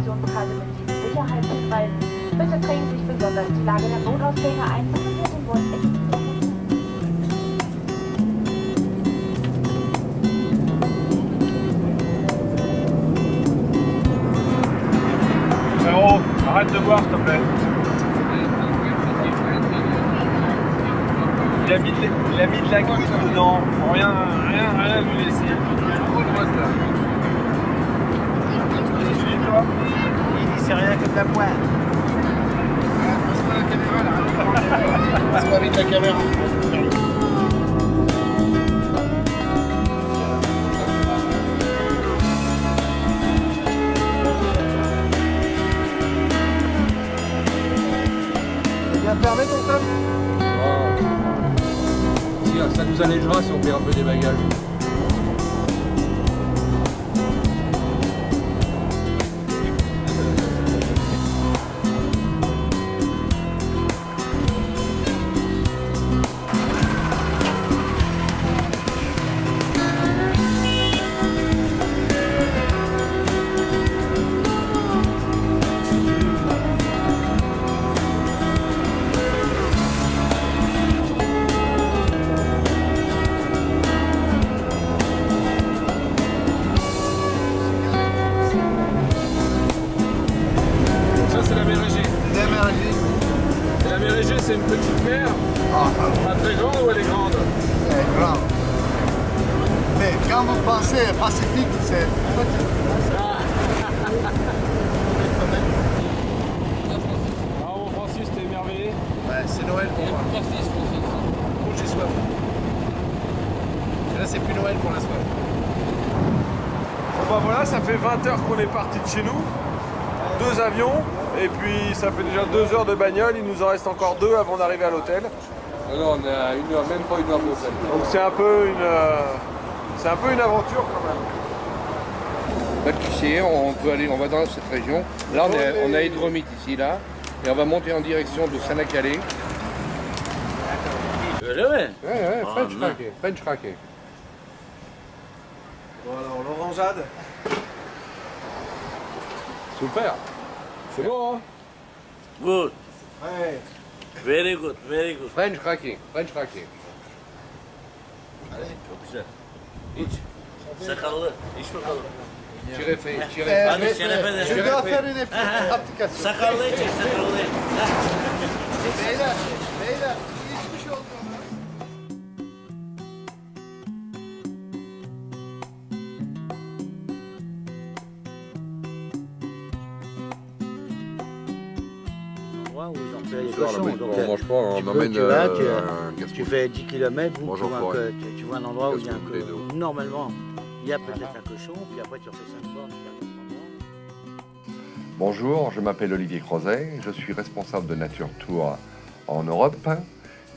Kommunikationskarte mit den Sicherheitshinweisen. Bitte bringen sich besonders die Lage der Notausgänge ein. Passagiere wurden Frérot, arrête de boire s'il te plaît. Il a mis de la goutte dedans. Faut rien lui laisser. Suis toi. Il dit c'est rien que de la pointe. Passe-moi la caméra là. Passe-moi vite la caméra. Bien fermé ton club? Ça nous allégera si on fait un peu des bagages. C'est une petite mer. Pas très grande ou elle est grande? Elle est grande. Mais quand vous pensez Pacifique, c'est petit. Bravo Francis, t'es émerveillé? Ouais, c'est Noël pour moi. Faut que j'ai soif. Là, c'est plus Noël pour la soif. Bon bah voilà, ça fait 20 heures qu'on est parti de chez nous. 2 avions. Et puis ça fait déjà 2 heures de bagnole, il nous en reste encore 2 avant d'arriver à l'hôtel. Non, on est à 1 heure, même pas 1 heure de l'hôtel. Donc c'est un peu une aventure quand même. Bah, tu sais, on va dans cette région. Là, on a Edromit ici, là. Et on va monter en direction de Sanakale. Ouais, French craqué. Bon alors, l'orangeade. Super. C'est bon hein? Good. Ouais. Very good, very good. French craqué. Çok güzel. İç. Sakallı. İç bakalım. Şerefe. Hadi şerefe de. Je dois faire une application. Sakallı içecek, sakallı. Beyler, hiçbir şey oldu. Où ils ont fait les On cochons. Donc, mange pas, on emmène tu vas, un tu fais 10 km, tu Bonjour, vois, forêt. tu vois un endroit où il y a un Gaston Pédo. normalement, il y a peut-être un cochon, puis après tu refais 5 bornes, tu fais un autre endroit. Bonjour, je m'appelle Olivier Crozet, je suis responsable de Nature Tour en Europe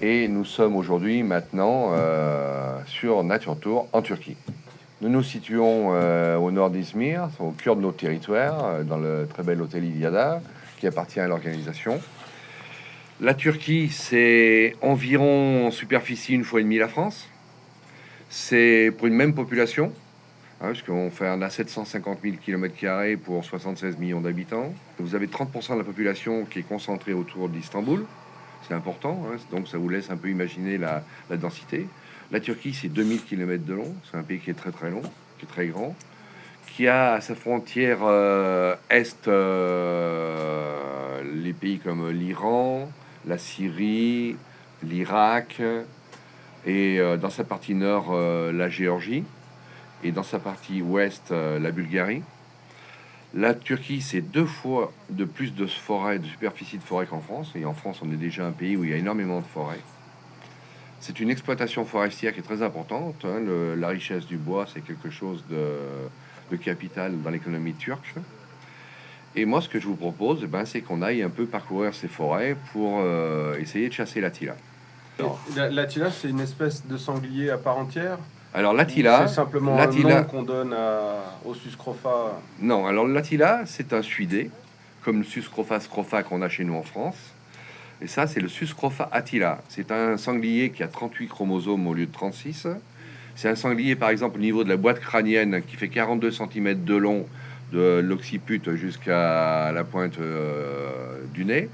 et nous sommes aujourd'hui maintenant sur Nature Tour en Turquie. Nous nous situons au nord d'Izmir, au cœur de notre territoire, dans le très bel hôtel Iliada qui appartient à l'organisation. La Turquie, c'est environ en superficie 1,5 fois la France. C'est pour une même population. Puisqu'on fait a 750 000 km² pour 76 millions d'habitants. Vous avez 30% de la population qui est concentrée autour d'Istanbul. C'est important, donc ça vous laisse un peu imaginer la densité. La Turquie, c'est 2000 km de long. C'est un pays qui est très très long, qui est très grand, qui a à sa frontière est les pays comme l'Iran, la Syrie, l'Irak, et dans sa partie nord, la Géorgie. Et dans sa partie ouest, la Bulgarie. La Turquie, c'est 2 fois de plus de forêts, de superficie de forêt qu'en France. Et en France, on est déjà un pays où il y a énormément de forêts. C'est une exploitation forestière qui est très importante. La richesse du bois, c'est quelque chose de capital dans l'économie turque. Et moi, ce que je vous propose, c'est qu'on aille un peu parcourir ces forêts pour essayer de chasser l'attila. L'attila, c'est une espèce de sanglier à part entière? Alors l'attila, c'est simplement un nom qu'on donne au Suscrofa. Non, alors l'attila, c'est un suidé, comme le Suscrofa scrofa qu'on a chez nous en France. Et ça, c'est le Suscrofa attila. C'est un sanglier qui a 38 chromosomes au lieu de 36. C'est un sanglier, par exemple, au niveau de la boîte crânienne, qui fait 42 cm de long de l'occiput jusqu'à la pointe du nez,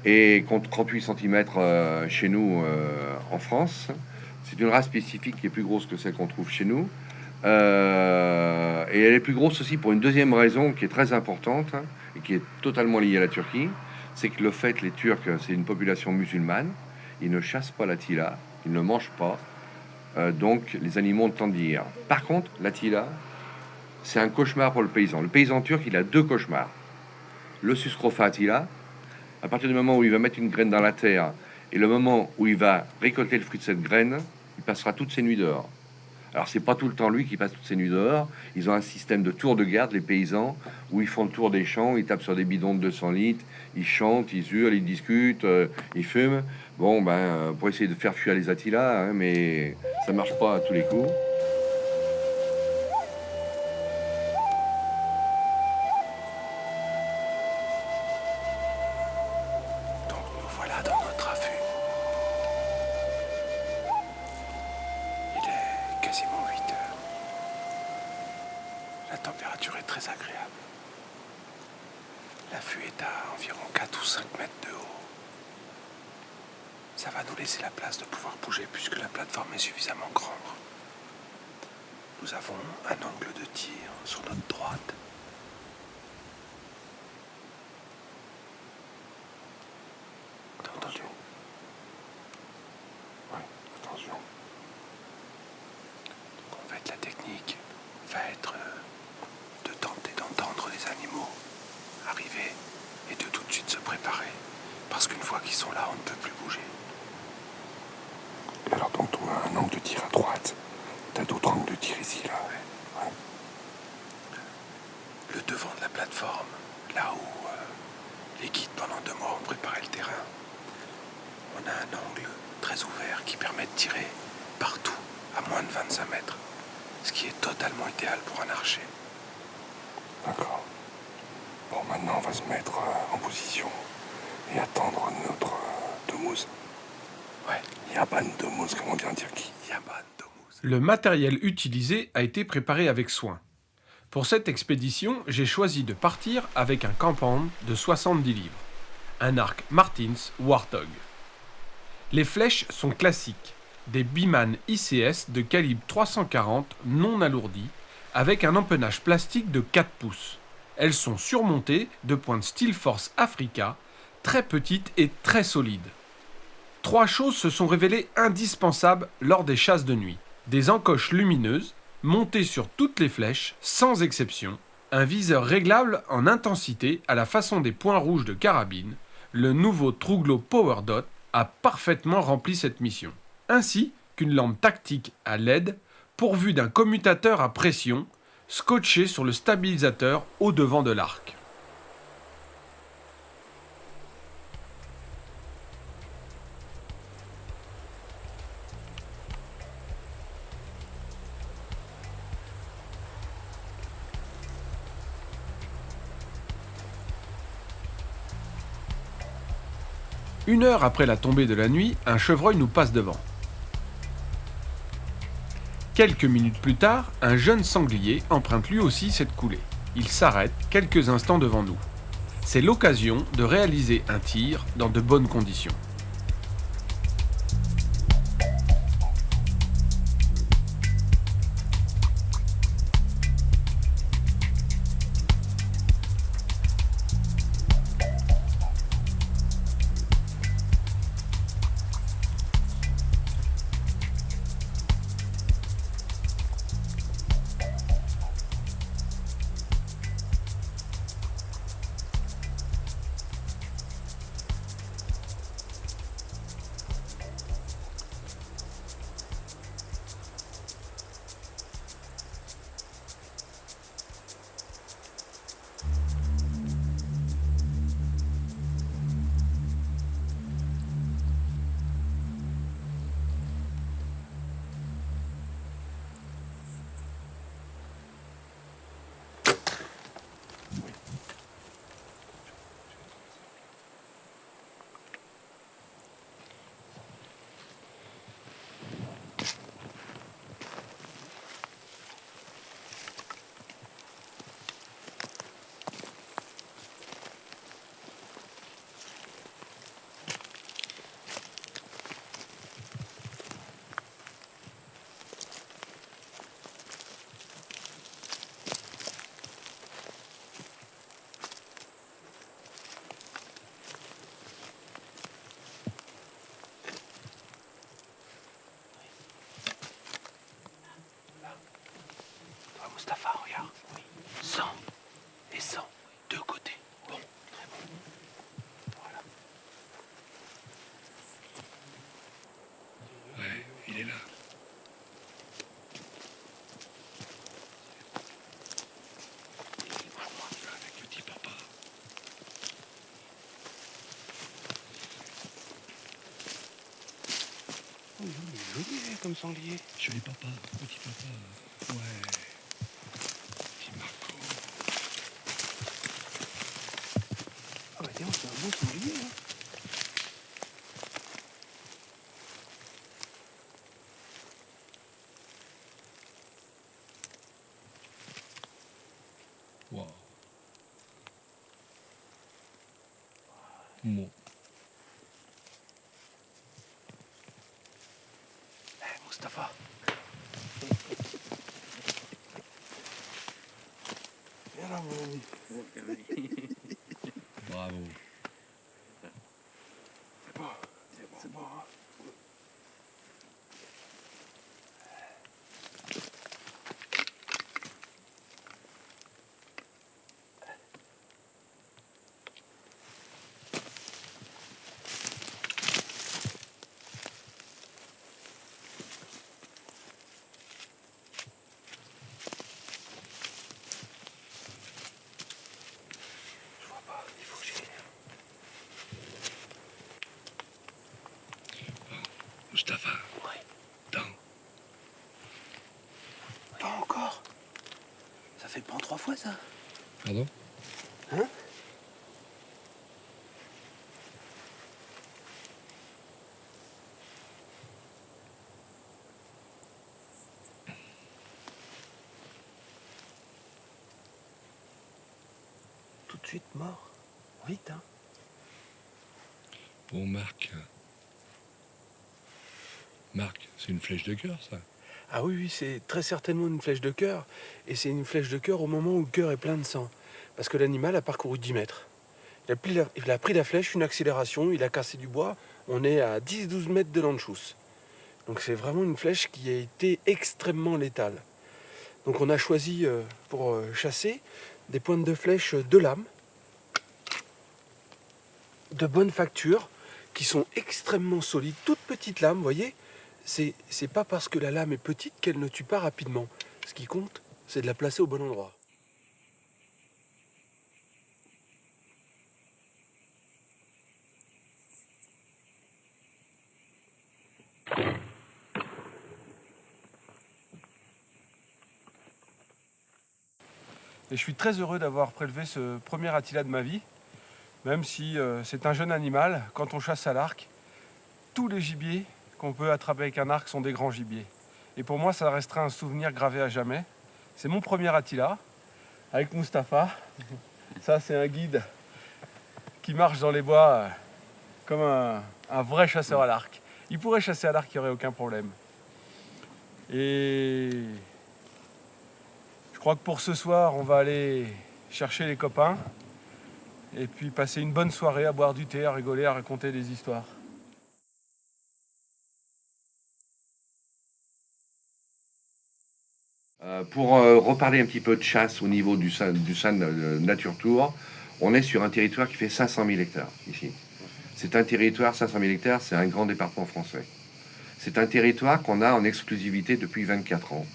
et contre 38 cm chez nous en France. C'est une race spécifique qui est plus grosse que celle qu'on trouve chez nous. Et elle est plus grosse aussi pour une deuxième raison qui est très importante et qui est totalement liée à la Turquie. C'est que le fait, les Turcs, c'est une population musulmane. Ils ne chassent pas l'attila, ils ne mangent pas. Donc les animaux ont le temps de vieillir. Par contre, l'attila, c'est un cauchemar pour le paysan. Le paysan turc, il a deux cauchemars. Le suskrofa attila, à partir du moment où il va mettre une graine dans la terre et le moment où il va récolter le fruit de cette graine, il passera toutes ses nuits dehors. Alors c'est pas tout le temps lui qui passe toutes ses nuits dehors. Ils ont un système de tour de garde, les paysans, où ils font le tour des champs, ils tapent sur des bidons de 200 litres, ils chantent, ils hurlent, ils discutent, ils fument. Bon, pour essayer de faire fuir les attilas, hein, mais ça marche pas à tous les coups. Donc nous voilà dans notre affût. Il est quasiment 8 heures. La température est très agréable. L'affût est à environ 4 ou 5 mètres de haut. Ça va nous laisser la place de pouvoir bouger puisque la plateforme est suffisamment grande. Nous avons un angle de tir sur notre droite. T'as entendu ? Oui, attention. Donc en fait, la technique va être de tenter d'entendre les animaux arriver et de tout de suite se préparer. Parce qu'une fois qu'ils sont là, on ne peut plus bouger. Alors donc tu as un angle de tir à droite. T'as d'autres angles de tir ici, là. Ouais. Le devant de la plateforme, là où les guides pendant 2 mois ont préparé le terrain, on a un angle très ouvert qui permet de tirer partout à moins de 25 mètres. Ce qui est totalement idéal pour un archer. D'accord. Bon, maintenant on va se mettre en position et attendre notre Domuz. Ouais, Yaban Domuz, comme on dit en Turquie. Yaban Domuz. Le matériel utilisé a été préparé avec soin. Pour cette expédition, j'ai choisi de partir avec un compound de 70 livres, un arc Martins Warthog. Les flèches sont classiques, des Biman ICS de calibre 340 non alourdis, avec un empennage plastique de 4 pouces. Elles sont surmontées de pointes Steel Force Africa, très petites et très solides. 3 choses se sont révélées indispensables lors des chasses de nuit. Des encoches lumineuses, montées sur toutes les flèches, sans exception, un viseur réglable en intensité à la façon des points rouges de carabine, le nouveau Truglo Power Dot a parfaitement rempli cette mission. Ainsi qu'une lampe tactique à LED pourvue d'un commutateur à pression, scotché sur le stabilisateur au devant de l'arc. Une heure après la tombée de la nuit, un chevreuil nous passe devant. Quelques minutes plus tard, un jeune sanglier emprunte lui aussi cette coulée. Il s'arrête quelques instants devant nous. C'est l'occasion de réaliser un tir dans de bonnes conditions. comme sanglier. Joli papa, petit papa. Ouais. Petit Marco. Ah bah tiens, c'est un beau sanglier, hein. Wow. Bon. Mustapha. Viens là, mon ami. Bravo. C'est bon. C'est bon, hein. Je vois pas, il faut que j'y aille. Mustapha. Ouais. Dans. Pas encore. Ça fait pas en 3 fois, ça. Pardon? Hein? Tout de suite mort. Vite, hein. Bon, Marc. Marc, c'est une flèche de cœur, ça. Ah oui, oui, c'est très certainement une flèche de cœur. Et c'est une flèche de cœur au moment où le cœur est plein de sang. Parce que l'animal a parcouru 10 mètres. Il a pris la flèche, une accélération, il a cassé du bois. On est à 10-12 mètres de l'anchousse. Donc c'est vraiment une flèche qui a été extrêmement létale. Donc on a choisi pour chasser des pointes de flèche de lame, de bonne facture, qui sont extrêmement solides, toutes petites lames, vous voyez. C'est pas parce que la lame est petite qu'elle ne tue pas rapidement. Ce qui compte, c'est de la placer au bon endroit. Et je suis très heureux d'avoir prélevé ce premier Attila de ma vie, même si c'est un jeune animal. Quand on chasse à l'arc, tous les gibiers qu'on peut attraper avec un arc sont des grands gibiers. Et pour moi, ça restera un souvenir gravé à jamais. C'est mon premier Attila, avec Mustapha. Ça, c'est un guide qui marche dans les bois comme un vrai chasseur à l'arc. Il pourrait chasser à l'arc, il n'y aurait aucun problème. Et je crois que pour ce soir, on va aller chercher les copains et puis passer une bonne soirée à boire du thé, à rigoler, à raconter des histoires. Pour reparler un petit peu de chasse au niveau du SAN Nature Tour, on est sur un territoire qui fait 500 000 hectares ici. C'est un territoire, 500 000 hectares, c'est un grand département français. C'est un territoire qu'on a en exclusivité depuis 24 ans.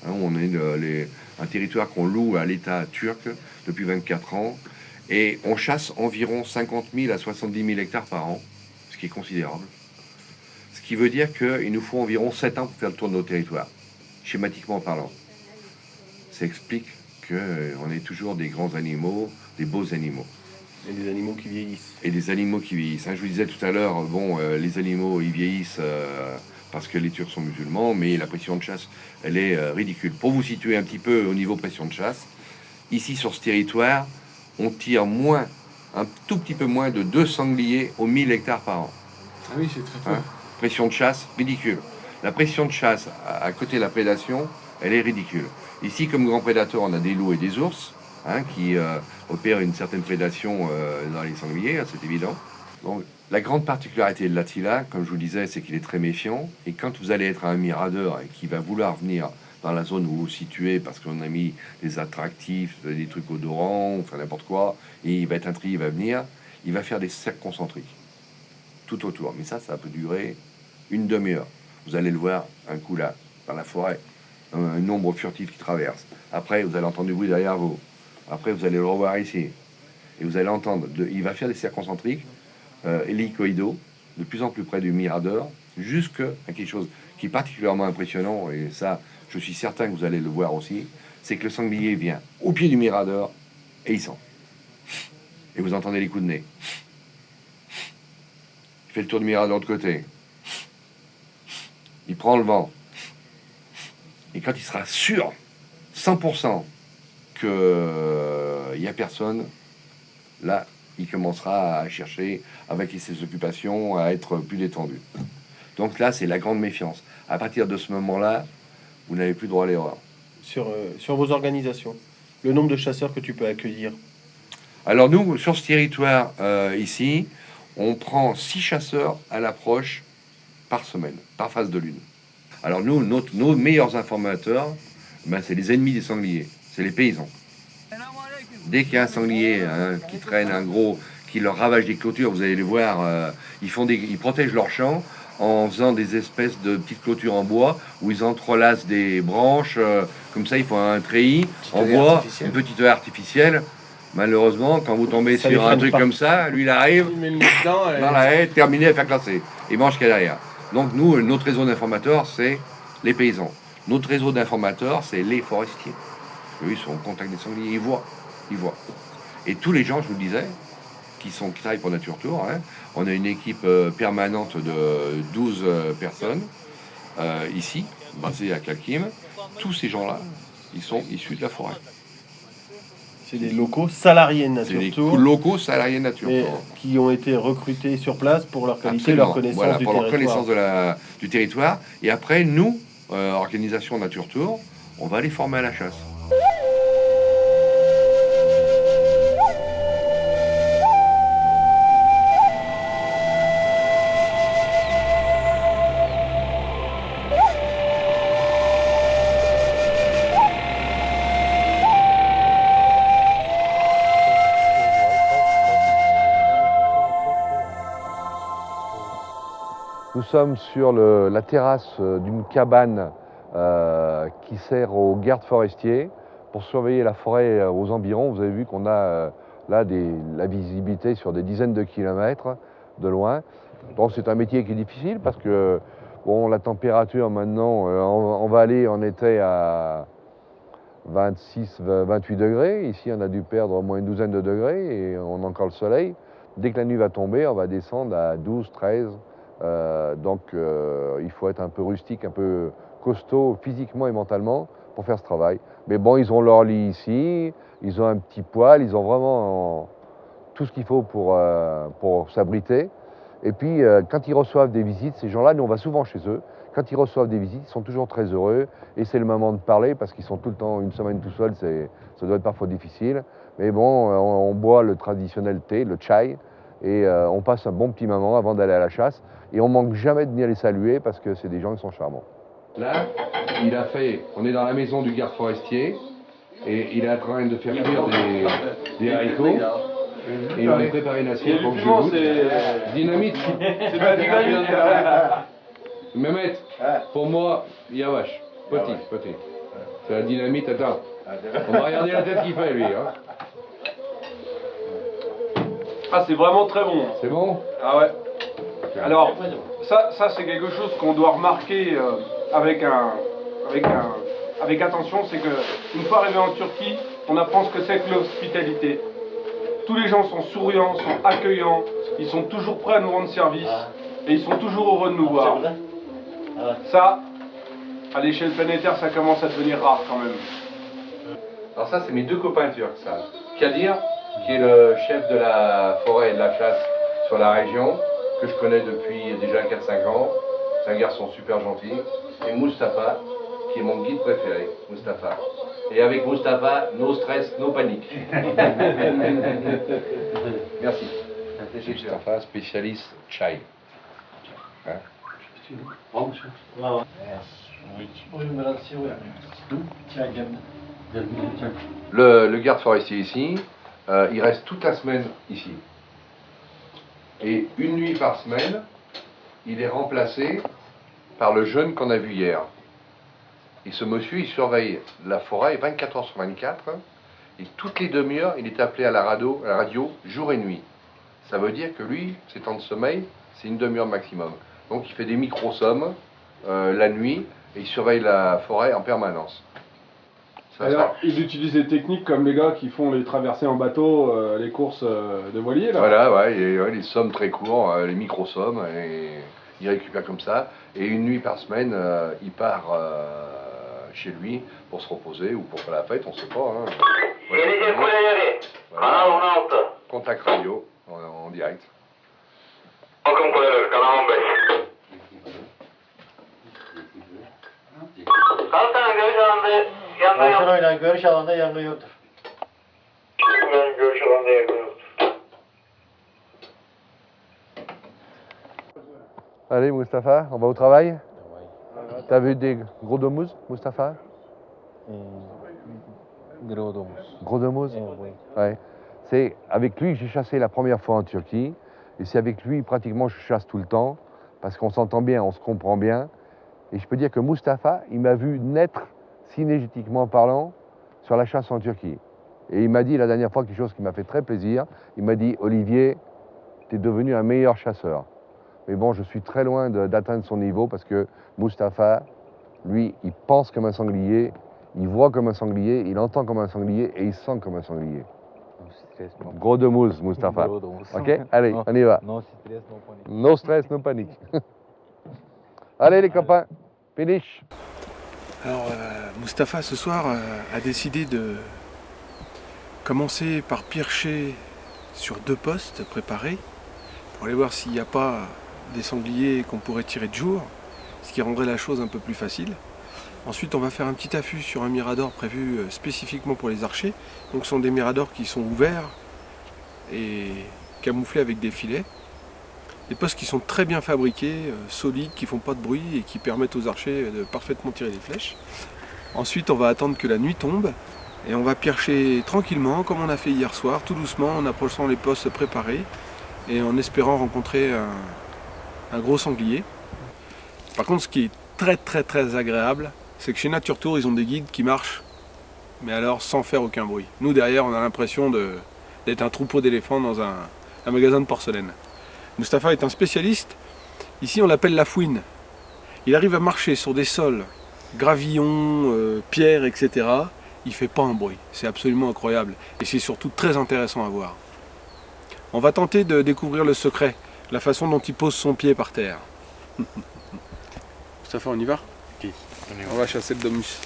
Hein, on est un territoire qu'on loue à l'État turc depuis 24 ans. Et on chasse environ 50 000 à 70 000 hectares par an, ce qui est considérable. Ce qui veut dire qu'il nous faut environ 7 ans pour faire le tour de nos territoires, schématiquement parlant. Ça explique qu'on ait toujours des grands animaux, des beaux animaux. Et des animaux qui vieillissent. Et des animaux qui vieillissent. Hein, je vous disais tout à l'heure, bon, les animaux, ils vieillissent parce que les Turcs sont musulmans, mais la pression de chasse, elle est ridicule. Pour vous situer un petit peu au niveau pression de chasse, ici sur ce territoire, on tire un tout petit peu moins de 2 sangliers aux 1000 hectares par an. Ah oui, c'est très peu. Hein, pression de chasse, ridicule. La pression de chasse, à côté de la prédation, elle est ridicule. Ici, comme grand prédateur, on a des loups et des ours, hein, qui opèrent une certaine prédation dans les sangliers, hein, c'est évident. Donc, la grande particularité de l'Attila, comme je vous le disais, c'est qu'il est très méfiant. Et quand vous allez être un miradeur et qui va vouloir venir dans la zone où vous vous situez, parce qu'on a mis des attractifs, des trucs odorants, enfin n'importe quoi, et il va être intrigué, il va venir, il va faire des cercles concentriques tout autour. Mais ça peut durer une demi-heure. Vous allez le voir un coup là, dans la forêt, un ombre furtif qui traverse. Après, vous allez entendre du bruit derrière vous. Après, vous allez le revoir ici. Et vous allez entendre, il va faire des cercles concentriques hélicoïdaux, de plus en plus près du mirador, jusqu'à quelque chose qui est particulièrement impressionnant, et ça, je suis certain que vous allez le voir aussi, c'est que le sanglier vient au pied du mirador et il sent. Et vous entendez les coups de nez. Il fait le tour du mirador de l'autre côté. Il prend le vent. Et quand il sera sûr, 100%, qu'il n'y a personne, là, il commencera à chercher, avec ses occupations, à être plus détendu. Donc là, c'est la grande méfiance. À partir de ce moment-là, vous n'avez plus droit à l'erreur. Sur vos organisations, le nombre de chasseurs que tu peux accueillir? Alors nous, sur ce territoire ici, on prend 6 chasseurs à l'approche par semaine, par phase de lune. Alors nous, nos meilleurs informateurs, ben, c'est les ennemis des sangliers, c'est les paysans. Dès qu'il y a un sanglier qui traîne un gros, qui leur ravage des clôtures, vous allez les voir, ils protègent leurs champs en faisant des espèces de petites clôtures en bois où ils entrelacent des branches, comme ça ils font un treillis en bois, une petite haie artificielle. Malheureusement, quand vous tombez sur un truc comme ça, lui il arrive dans la haie, terminé à faire classer. Il mange qu'à derrière. Donc nous, notre réseau d'informateurs, c'est les paysans. Notre réseau d'informateurs, c'est les forestiers. Eux, ils sont en contact des sangliers, ils voient. Et tous les gens, je vous le disais, qui travaillent pour Nature Tour, hein, on a une équipe permanente de 12 personnes ici, basée à Kalkim. Tous ces gens-là, ils sont issus de la forêt. C'est des locaux salariés de Nature Tour. C'est des locaux salariés de Nature Tour. Qui ont été recrutés sur place pour leur qualité, leur connaissance voilà, du pour territoire. leur connaissance du territoire. Et après, nous, organisation Nature Tour, on va les former à la chasse. Nous sommes sur la terrasse d'une cabane qui sert aux gardes forestiers pour surveiller la forêt aux environs. Vous avez vu qu'on a là la visibilité sur des dizaines de kilomètres de loin. Donc c'est un métier qui est difficile parce que bon, la température maintenant en vallée, on était à 26-28 degrés. Ici, on a dû perdre au moins une douzaine de degrés et on a encore le soleil. Dès que la nuit va tomber, on va descendre à 12-13. Donc il faut être un peu rustique, un peu costaud physiquement et mentalement pour faire ce travail. Mais bon, ils ont leur lit ici, ils ont un petit poêle, ils ont vraiment tout ce qu'il faut pour s'abriter. Et puis quand ils reçoivent des visites, ces gens-là, nous on va souvent chez eux, quand ils reçoivent des visites, ils sont toujours très heureux et c'est le moment de parler parce qu'ils sont tout le temps une semaine tout seuls, ça doit être parfois difficile. Mais bon, on boit le traditionnel thé, le chai, et on passe un bon petit moment avant d'aller à la chasse. Et on manque jamais de venir les saluer parce que c'est des gens qui sont charmants. Là, on est dans la maison du garde forestier et il est en train de faire cuire des haricots. Et il m'a préparé une assiette pour que je goûte. Dynamite. C'est pas dynamite. Mehmet, pour moi, Yavash, petit. C'est la dynamite, attends. On va regarder la tête qu'il fait lui. Hein. Ah, c'est vraiment très bon. C'est bon? Ah ouais. Alors, ça c'est quelque chose qu'on doit remarquer avec attention, c'est que une fois arrivé en Turquie, on apprend ce que c'est que l'hospitalité. Tous les gens sont souriants, sont accueillants, ils sont toujours prêts à nous rendre service et ils sont toujours heureux de nous voir. Ça, à l'échelle planétaire, ça commence à devenir rare quand même. Alors ça, c'est mes deux copains turcs, ça. Kadir, qui est le chef de la forêt et de la chasse sur la région, que je connais depuis déjà 4-5 ans. C'est un garçon super gentil. Et Mustapha, qui est mon guide préféré, Mustapha. Et avec Mustapha, no stress, no panique. Merci. Mustapha, spécialiste chai. Hein? Le garde forestier ici, il reste toute la semaine ici. Et une nuit par semaine, il est remplacé par le jeune qu'on a vu hier. Et ce monsieur, il surveille la forêt 24 heures sur 24. Et toutes les demi-heures, il est appelé à la radio jour et nuit. Ça veut dire que lui, ses temps de sommeil, c'est une demi-heure maximum. Donc il fait des micro-sommes la nuit et il surveille la forêt en permanence. Alors, ils utilisent des techniques comme les gars qui font les traversées en bateau, les courses de voiliers là. Voilà, ouais, et, les sommes très courts, les micro-sommes, et il récupère comme ça. Et une nuit par semaine, il part chez lui pour se reposer ou pour faire la fête, on sait pas. Hein. Voilà. Contact radio en direct. Başarıyla görüş alanında yangın yoktur. Görüş alanında yangın yoktur. Allez, Mustapha, on va au travail. T'as vu des gros domous, Mustapha? Gros domuz. Gros domous? Oui. Ouais. C'est avec lui que j'ai chassé la première fois en Turquie. Et c'est avec lui, pratiquement, je chasse tout le temps. Parce qu'on s'entend bien, on se comprend bien. Et je peux dire que Mustapha, il m'a vu naître, synergétiquement parlant, sur la chasse en Turquie. Et il m'a dit la dernière fois quelque chose qui m'a fait très plaisir. Il m'a dit, Olivier, tu es devenu un meilleur chasseur. Mais bon, je suis très loin d'atteindre son niveau parce que Mustapha, lui, il pense comme un sanglier, il voit comme un sanglier, il entend comme un sanglier et il sent comme un sanglier. Gros de mousse, Mustapha. Ok, allez, on y va. No stress, no panique. No stress, no panique. Allez les copains, finish. Alors, Mustapha, ce soir, a décidé de commencer par pircher sur 2 postes préparés pour aller voir s'il n'y a pas des sangliers qu'on pourrait tirer de jour, ce qui rendrait la chose un peu plus facile. Ensuite, on va faire un petit affût sur un mirador prévu spécifiquement pour les archers. Donc, ce sont des miradors qui sont ouverts et camouflés avec des filets. Des postes qui sont très bien fabriqués, solides, qui font pas de bruit et qui permettent aux archers de parfaitement tirer des flèches. Ensuite, on va attendre que la nuit tombe et on va pircher tranquillement, comme on a fait hier soir, tout doucement, en approchant les postes préparés et en espérant rencontrer un gros sanglier. Par contre, ce qui est très agréable, c'est que chez Nature Tour, ils ont des guides qui marchent, mais alors sans faire aucun bruit. Nous, derrière, on a l'impression d'être un troupeau d'éléphants dans un magasin de porcelaine. Mustapha est un spécialiste. Ici, on l'appelle la fouine. Il arrive à marcher sur des sols, gravillons, pierres, etc. Il fait pas un bruit. C'est absolument incroyable. Et c'est surtout très intéressant à voir. On va tenter de découvrir le secret, la façon dont il pose son pied par terre. Mustapha, on y va? Ok, On va chasser le domus.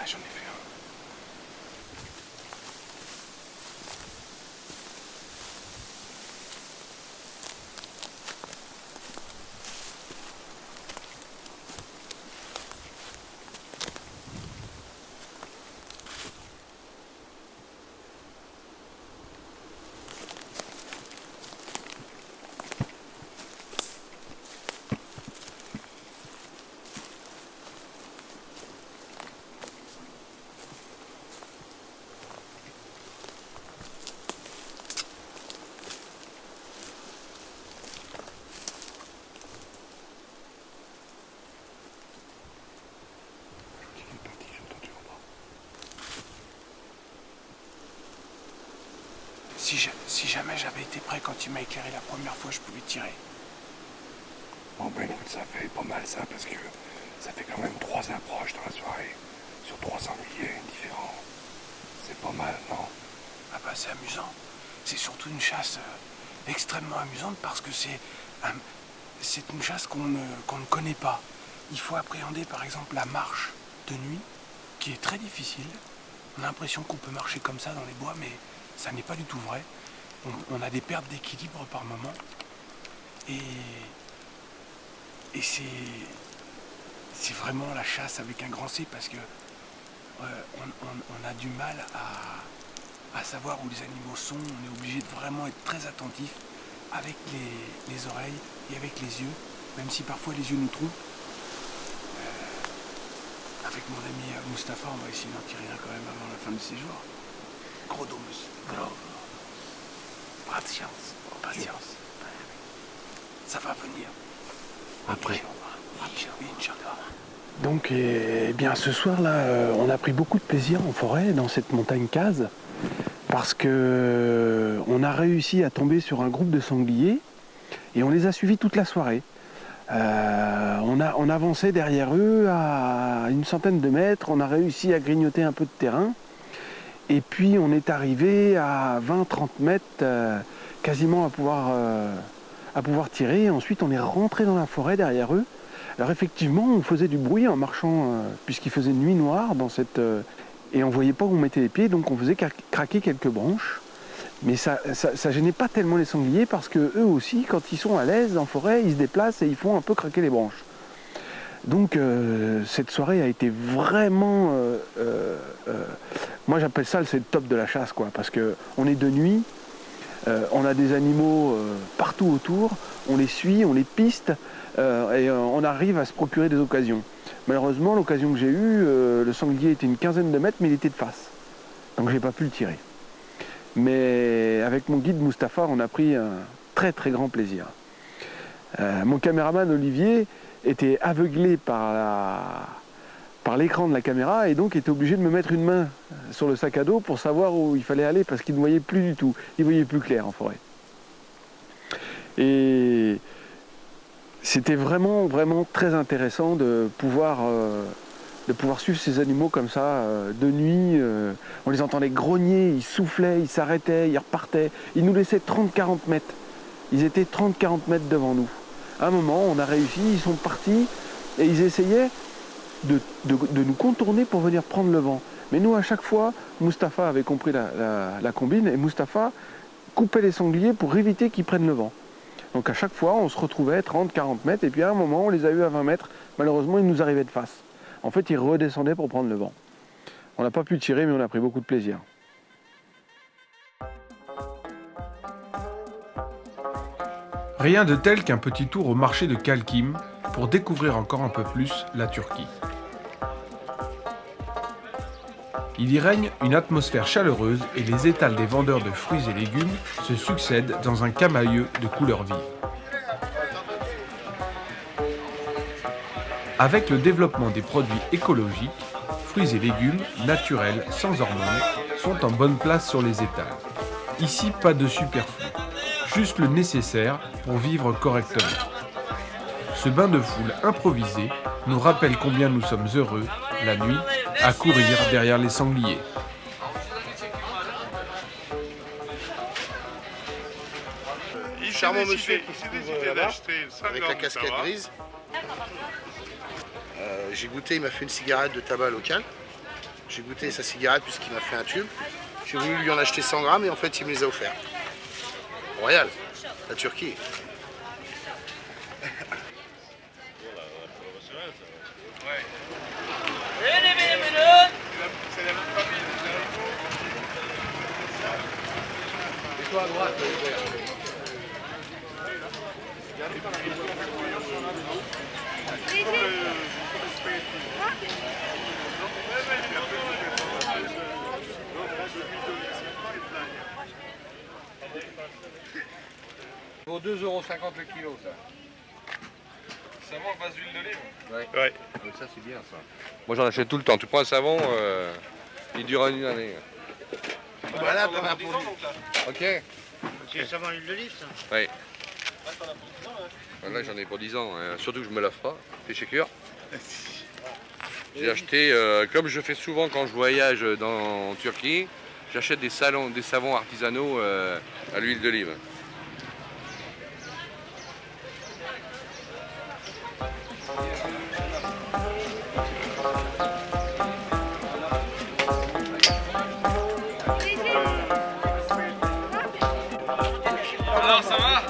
j'en ai vu un. Si jamais j'avais été prêt quand il m'a éclairé la première fois, je pouvais tirer. Bon ben écoute, ça fait pas mal ça, parce que ça fait quand même 3 approches dans la soirée, sur 3 sangliers différents. C'est pas mal, non? Ah bah c'est amusant. C'est surtout une chasse extrêmement amusante parce que c'est une chasse qu'on ne connaît pas. Il faut appréhender par exemple la marche de nuit, qui est très difficile. On a l'impression qu'on peut marcher comme ça dans les bois, mais ça n'est pas du tout vrai. On a des pertes d'équilibre par moment. Et c'est vraiment la chasse avec un grand C parce que on a du mal à savoir où les animaux sont. On est obligé de vraiment être très attentif avec les oreilles et avec les yeux, même si parfois les yeux nous trompent. avec mon ami Mustapha, on va essayer d'en tirer un quand même avant la fin du séjour. Gros domus. Gros. Patience. Patience. Ça va venir. Après. Inch'Allah. Donc, eh bien, ce soir-là, on a pris beaucoup de plaisir en forêt, dans cette montagne Case, parce que on a réussi à tomber sur un groupe de sangliers et on les a suivis toute la soirée. On avançait derrière eux à une centaine de mètres, on a réussi à grignoter un peu de terrain, et puis on est arrivé à 20-30 mètres, quasiment à pouvoir tirer, et ensuite on est rentré dans la forêt derrière eux. Alors effectivement, on faisait du bruit en marchant, puisqu'il faisait nuit noire dans cette... et on voyait pas où on mettait les pieds, donc on faisait craquer quelques branches. Mais ça gênait pas tellement les sangliers, parce que eux aussi, quand ils sont à l'aise en forêt, ils se déplacent et ils font un peu craquer les branches. Donc cette soirée a été vraiment... moi j'appelle ça, c'est le top de la chasse, quoi, parce qu'on est de nuit, on a des animaux partout autour, on les suit, on les piste, et on arrive à se procurer des occasions. Malheureusement, l'occasion que j'ai eue, le sanglier était une quinzaine de mètres, mais il était de face. Donc j'ai pas pu le tirer. Mais avec mon guide Mustapha, on a pris un très très grand plaisir. Mon caméraman Olivier était aveuglé par l'écran de la caméra et donc était obligé de me mettre une main sur le sac à dos pour savoir où il fallait aller, parce qu'il ne voyait plus du tout. Il voyait plus clair en forêt. Et c'était vraiment, vraiment très intéressant de pouvoir suivre ces animaux comme ça, de nuit. On les entendait grogner, ils soufflaient, ils s'arrêtaient, ils repartaient. Ils nous laissaient 30-40 mètres. Ils étaient 30-40 mètres devant nous. À un moment, on a réussi, ils sont partis et ils essayaient de nous contourner pour venir prendre le vent. Mais nous, à chaque fois, Mustapha avait compris la combine et Mustapha coupait les sangliers pour éviter qu'ils prennent le vent. Donc à chaque fois, on se retrouvait 30-40 mètres, et puis à un moment, on les a eu à 20 mètres. Malheureusement, ils nous arrivaient de face. En fait, ils redescendaient pour prendre le vent. On n'a pas pu tirer, mais on a pris beaucoup de plaisir. Rien de tel qu'un petit tour au marché de Kalkim pour découvrir encore un peu plus la Turquie. Il y règne une atmosphère chaleureuse et les étals des vendeurs de fruits et légumes se succèdent dans un camailleux de couleurs vives. Avec le développement des produits écologiques, fruits et légumes naturels sans hormones sont en bonne place sur les étals. Ici, pas de superflu, juste le nécessaire pour vivre correctement. Ce bain de foule improvisé nous rappelle combien nous sommes heureux, la nuit, à courir derrière les sangliers. Charmant monsieur qui se trouve là-bas, avec la casquette grise. J'ai goûté, il m'a fait une cigarette de tabac local. J'ai goûté sa cigarette puisqu'il m'a fait un tube. J'ai voulu lui en acheter 100 grammes et en fait il me les a offerts. Royal, la Turquie. Et toi à droite, vaut 2,50 € le kilo, ça. Savon à base d'huile d'olive. Ouais. Ça, c'est bien, ça. Moi, j'en achète tout le temps. Tu prends un savon, il dure une année. Voilà, t'en as pour lui. Ok. C'est le savon à l'huile d'olive, ça? Oui. Là, j'en ai pour 10 ans. Surtout que je me lave pas. C'est chez Cure. J'ai acheté, comme je fais souvent quand je voyage en Turquie, j'achète des savons artisanaux à l'huile d'olive. Alors, ça va?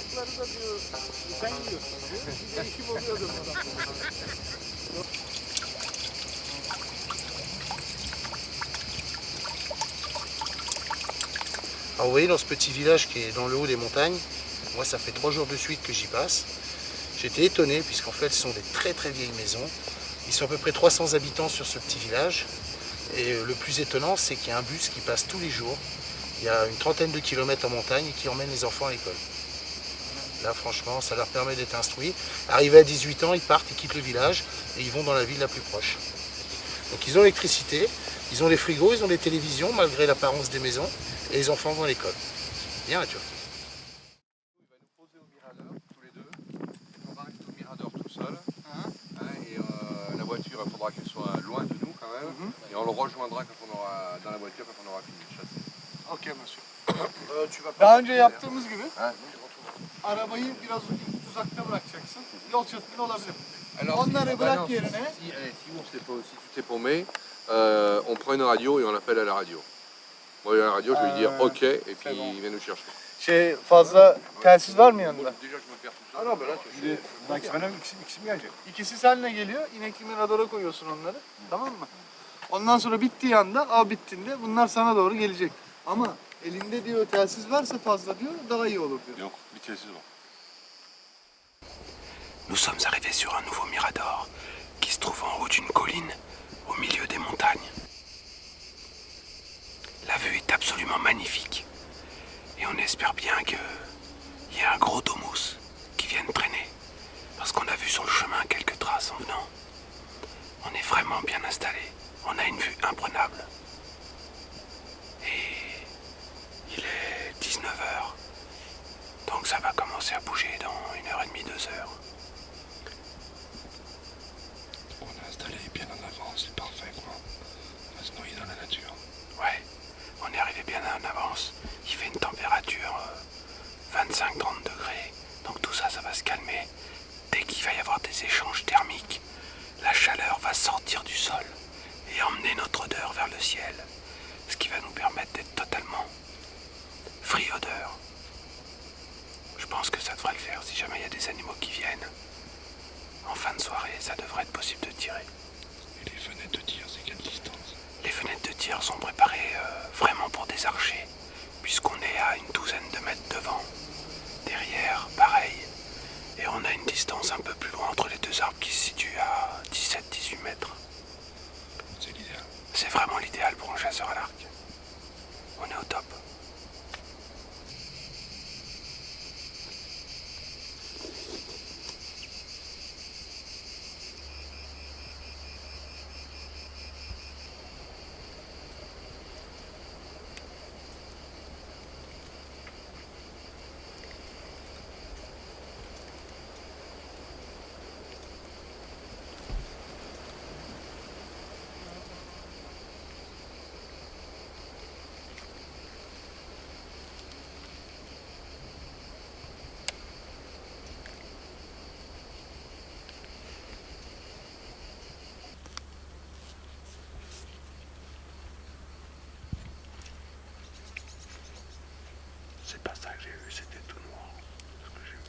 Çocukları da diyor, sen yiyorsun diyor. Bir değişim oluyordur bana. Alors vous voyez, dans ce petit village qui est dans le haut des montagnes, moi ça fait 3 jours de suite que j'y passe. J'étais étonné puisqu'en fait ce sont des très très vieilles maisons. Ils sont à peu près 300 habitants sur ce petit village. Et le plus étonnant, c'est qu'il y a un bus qui passe tous les jours. Il y a une trentaine de kilomètres en montagne et qui emmène les enfants à l'école. Là franchement, ça leur permet d'être instruits. Arrivés à 18 ans, ils partent, ils quittent le village et ils vont dans la ville la plus proche. Donc ils ont l'électricité, ils ont des frigos, ils ont des télévisions malgré l'apparence des maisons. Et les enfants vont à l'école. Bien, tu vois. Il va nous poser au mirador, tous les deux. On va rester au mirador tout seul. La voiture, il faudra qu'elle soit loin de nous quand même. Et on le rejoindra quand on aura, dans la voiture quand on aura fini de chasser. Ok monsieur. Tu vas Daha önce yaptığımız gibi arabayı biraz uzakta bırakacaksın. Yol çökmeli olabilir. Onları bırak yerine. Si tu t'es paumé, on prend une radio et on appelle à la radio. Moi, à la radio, je vais lui dire OK et puis il vient nous chercher. Fazla telsiz var mı yanında? Déjà, je me perds tout seul. İkisi seninle geliyor. İnekli miradora koyuyorsun onları. Tamam mı? Ondan sonra bittiği anda, bittiğinde bunlar sana doğru gelecek. Ama elinde diyor telsiz varsa fazla diyor daha iyi olur diyor. Yok, bir telsiz var. Nous sommes arrivés sur un nouveau mirador qui se trouve en haut d'une colline au milieu des montagnes. La vue est absolument magnifique et on espère bien qu'il y ait un gros domus qui vienne traîner parce qu'on a vu sur le chemin quelques traces en venant. On est vraiment bien installé, on a une vue imprenable et il est 19h, donc ça va commencer à bouger dans 1h30, 2h. On est installé bien en avance, c'est parfait quoi. On va se noyer dans la nature. Ouais, on est arrivé bien en avance. Il fait une température 25-30 degrés. Donc tout ça, ça va se calmer. Dès qu'il va y avoir des échanges thermiques, la chaleur va sortir du sol et emmener notre odeur vers le ciel. Ce qui va nous permettre d'être totalement free odeur. Je pense que ça devrait le faire. Si jamais il y a des animaux qui viennent, en fin de soirée, ça devrait être possible de tirer. Et les fenêtres de tir, c'est quelle distance? Les fenêtres de tir sont préparées vraiment pour des archers, puisqu'on est à une douzaine de mètres devant. Derrière, pareil. Et on a une distance un peu plus loin entre les deux arbres qui se situe à 17-18 mètres. C'est l'idéal. C'est vraiment l'idéal pour un chasseur à l'arc. On est au top. C'est pas ça que j'ai vu, c'était tout noir. Ce que j'ai vu.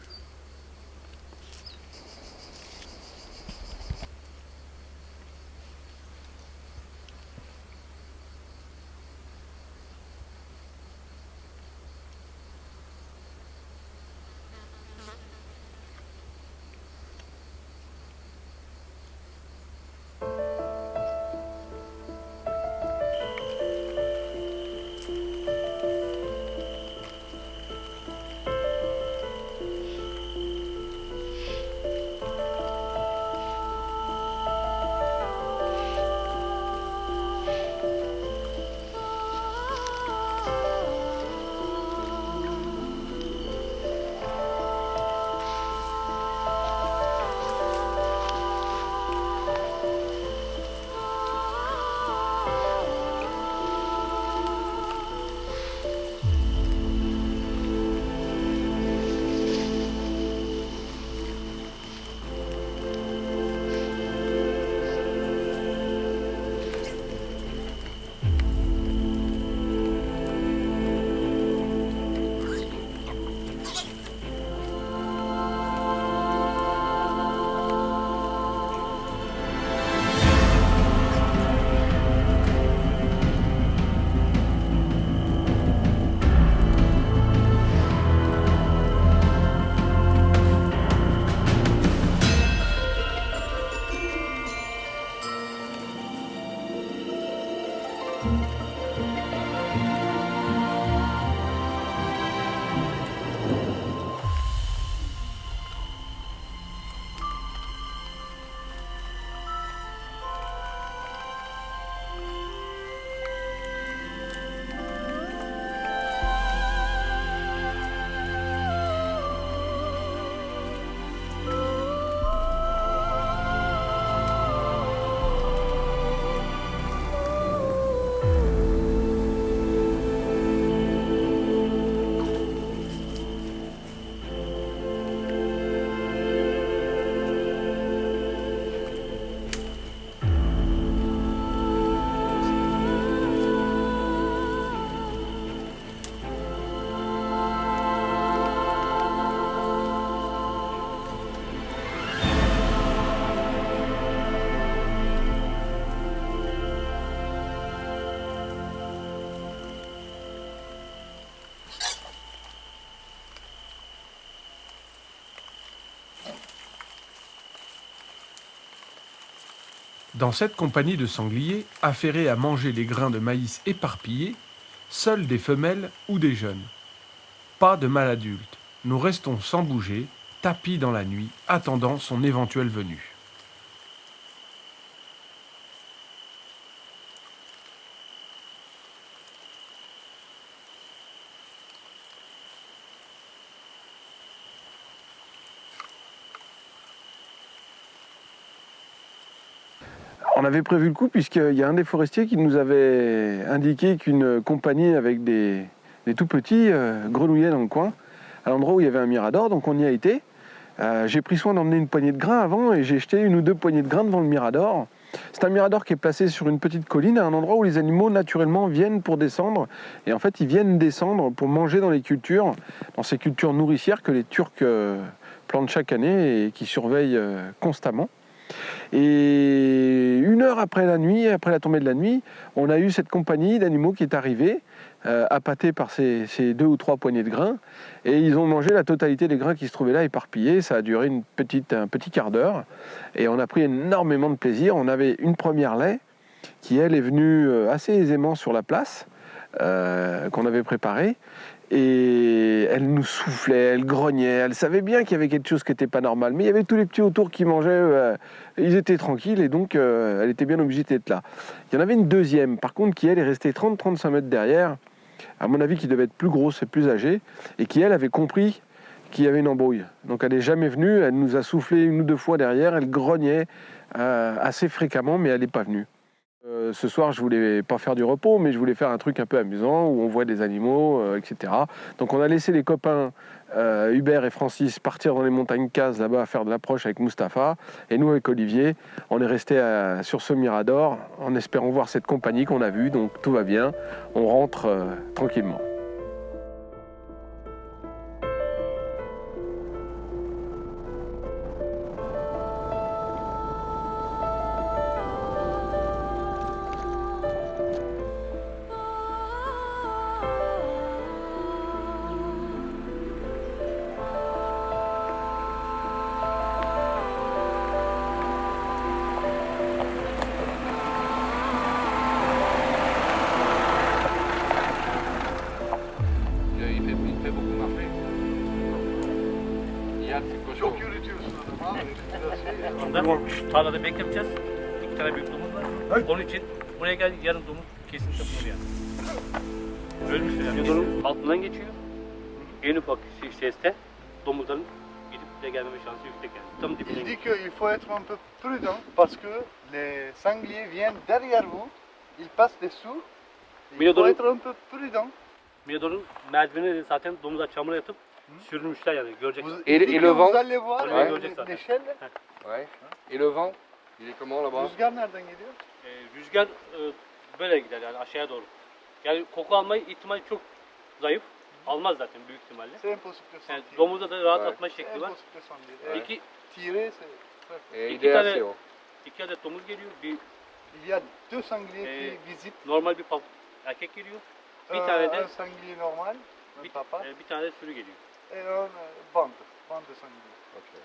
Dans cette compagnie de sangliers, affairés à manger les grains de maïs éparpillés, seuls des femelles ou des jeunes. Pas de mâles adultes. Nous restons sans bouger, tapis dans la nuit, attendant son éventuelle venue. On avait prévu le coup puisqu'il y a un des forestiers qui nous avait indiqué qu'une compagnie avec des tout petits grenouillait dans le coin, à l'endroit où il y avait un mirador, donc on y a été. J'ai pris soin d'emmener une poignée de grains avant et j'ai jeté une ou deux poignées de grains devant le mirador. C'est un mirador qui est placé sur une petite colline, à un endroit où les animaux naturellement viennent pour descendre. Et en fait, ils viennent descendre pour manger dans les cultures, dans ces cultures nourricières que les Turcs plantent chaque année et qui surveillent constamment. Et 1 heure après la nuit, après la tombée de la nuit, on a eu cette compagnie d'animaux qui est arrivée, appâtés par ces 2 ou 3 poignées de grains, et ils ont mangé la totalité des grains qui se trouvaient là éparpillés. Ça a duré un petit quart d'heure, et on a pris énormément de plaisir. On avait une première laie qui, elle, est venue assez aisément sur la place qu'on avait préparée, et elle nous soufflait, elle grognait, elle savait bien qu'il y avait quelque chose qui n'était pas normal, mais il y avait tous les petits autour qui mangeaient, ils étaient tranquilles, et donc elle était bien obligée d'être là. Il y en avait une deuxième, par contre, qui elle est restée 30-35 mètres derrière, à mon avis qui devait être plus grosse et plus âgée, et qui elle avait compris qu'il y avait une embrouille. Donc elle n'est jamais venue, elle nous a soufflé 1 ou 2 fois derrière, elle grognait assez fréquemment, mais elle n'est pas venue. Ce soir, je voulais pas faire du repos, mais je voulais faire un truc un peu amusant où on voit des animaux, etc. Donc on a laissé les copains Hubert et Francis partir dans les montagnes Cazes là-bas à faire de l'approche avec Mustapha. Et nous, avec Olivier, on est resté sur ce mirador en espérant voir cette compagnie qu'on a vue. Donc tout va bien, on rentre tranquillement. Çok yürütüyorsun Ondan tarlada bekleteceğiz. 2 tane büyük domuz var. Onun için buraya gel, yarın domuz kesinlikle bunu yani. Ölmüştür yani. Domuzun altından geçiyor. En ufak seste domuzların gidip de gelmeme şansı yüksek yani. Tam dibine Il dit geçiyor. qu'il faut être un peu prudent parce que les sangliers viennent derrière vous, ils passent dessous. Il faut être un peu prudent. Mirador'un merdiveni zaten domuzlar çamura yatıp sürülmüşler yani göreceksin. Et le vent? Vous allez voir Ouais. l'échelle. Ouais. Et le vent, il est comment là-bas? Rüzgar nereden geliyor? Rüzgar böyle gider yani aşağıya doğru. Yani koku alma ihtimali çok zayıf. Almaz zaten büyük ihtimalle. C'est impossible de sentir. Yani domuzda da rahat Ouais. atma şekli var. Impossible de sentir. Et İki, tirer, c'est... Et il İki est tane- assez haut. 2 adet domuz geliyor. Bir Il y a 2 sangliers qui visitent. normal bir erkek geliyor. Bir tane de Un sanglier normal, un papa, bir tane de sürü geliyor. et un bande de sangliers. Okay.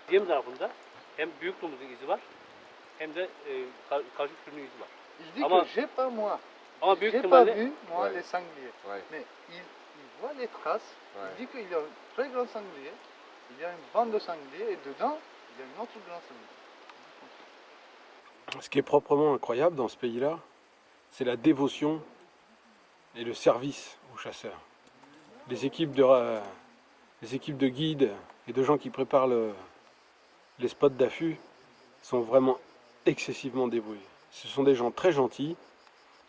Diğer tarafında hem büyük domuzun izi var hem de karışık sürünün izi var. Il dit Ama- que j'ai pas moi. Ama büyük J'ai pas ihtimalle vu, moi, Ouais. les sangliers. Ouais. Mais il voit les traces. Ouais. Il dit qu'il y a un très grand sanglier. Il y a une bande de sangliers et dedans, il y a une autre grand sanglier. Ce qui est proprement incroyable dans ce pays-là, c'est la dévotion et le service aux chasseurs. Les équipes de guides et de gens qui préparent les spots d'affût sont vraiment excessivement dévoués. Ce sont des gens très gentils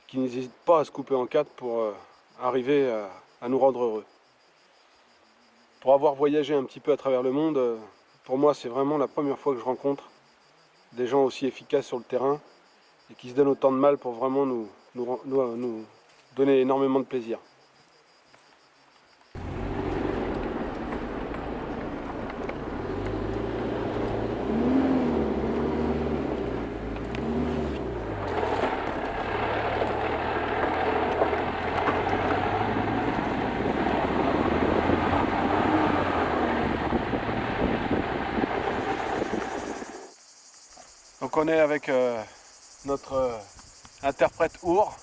qui n'hésitent pas à se couper en 4 pour arriver à nous rendre heureux. Pour avoir voyagé un petit peu à travers le monde, pour moi c'est vraiment la première fois que je rencontre des gens aussi efficaces sur le terrain et qui se donnent autant de mal pour vraiment nous donner énormément de plaisir. Donc on est avec notre interprète Our.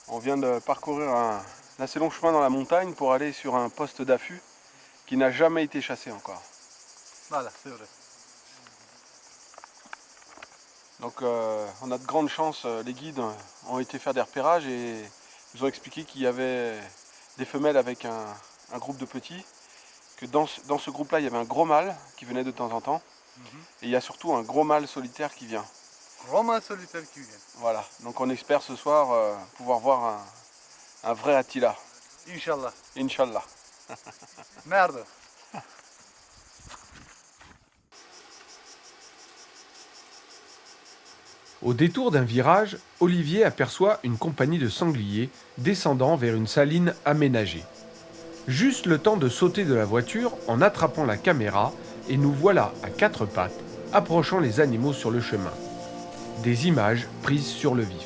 On vient de parcourir un assez long chemin dans la montagne pour aller sur un poste d'affût qui n'a jamais été chassé encore. Voilà, c'est vrai. Donc on a de grandes chances, les guides ont été faire des repérages et nous ont expliqué qu'il y avait des femelles avec un groupe de petits, que dans ce groupe-là il y avait un gros mâle qui venait de temps en temps, et il y a surtout un gros mâle solitaire qui vient. Gros mâle solitaire qui vient. Voilà, donc on espère ce soir pouvoir voir un vrai Attila. Inch'Allah. Inch'Allah. Merde. Au détour d'un virage, Olivier aperçoit une compagnie de sangliers descendant vers une saline aménagée. Juste le temps de sauter de la voiture en attrapant la caméra et nous voilà à quatre pattes, approchant les animaux sur le chemin. Des images prises sur le vif.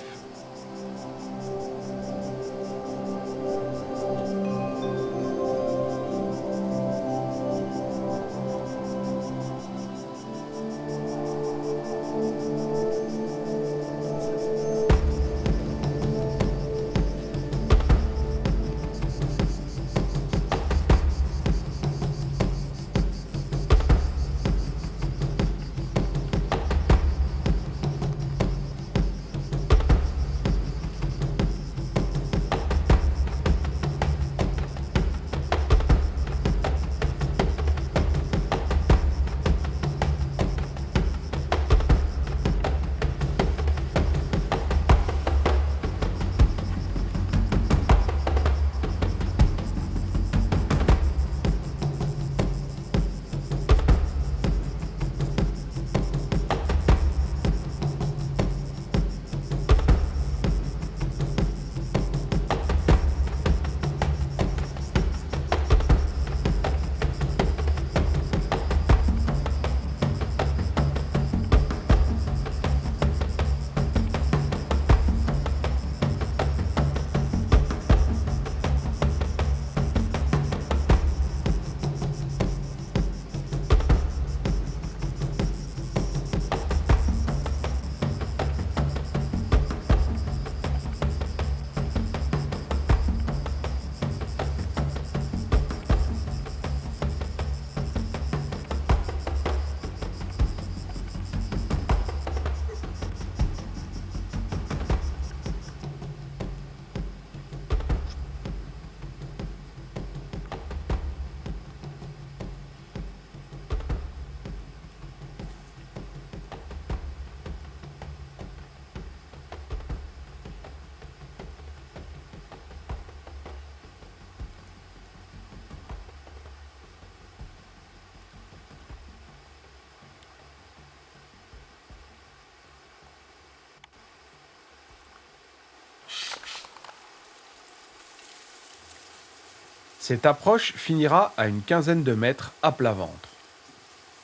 Cette approche finira à une quinzaine de mètres à plat ventre.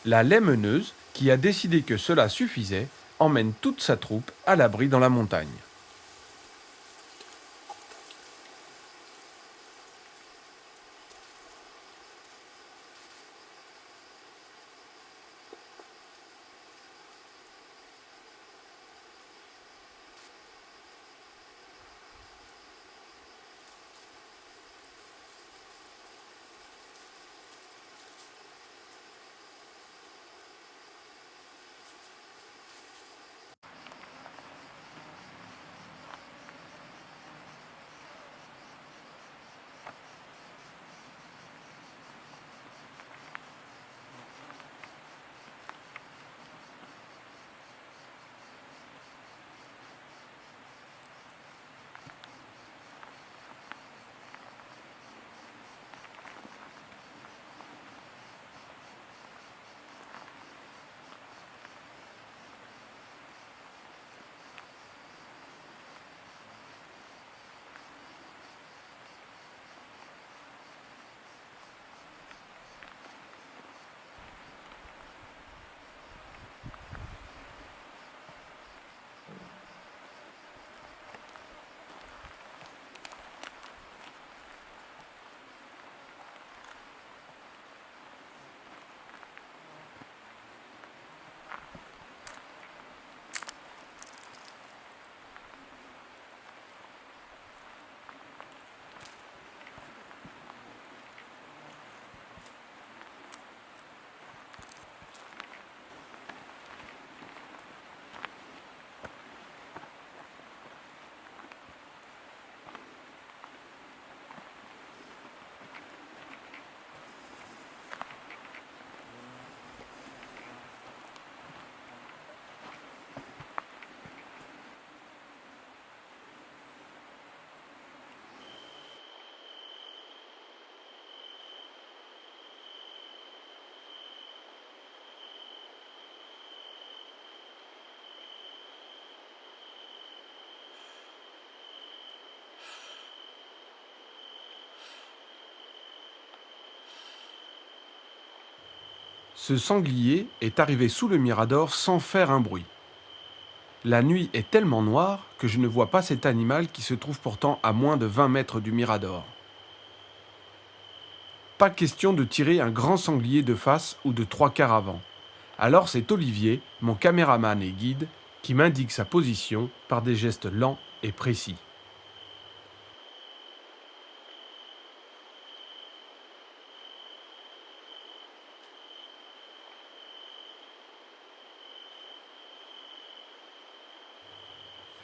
La laimeneuse, qui a décidé que cela suffisait, emmène toute sa troupe à l'abri dans la montagne. Ce sanglier est arrivé sous le mirador sans faire un bruit. La nuit est tellement noire que je ne vois pas cet animal qui se trouve pourtant à moins de 20 mètres du mirador. Pas question de tirer un grand sanglier de face ou de 3/4 avant. Alors c'est Olivier, mon caméraman et guide, qui m'indique sa position par des gestes lents et précis.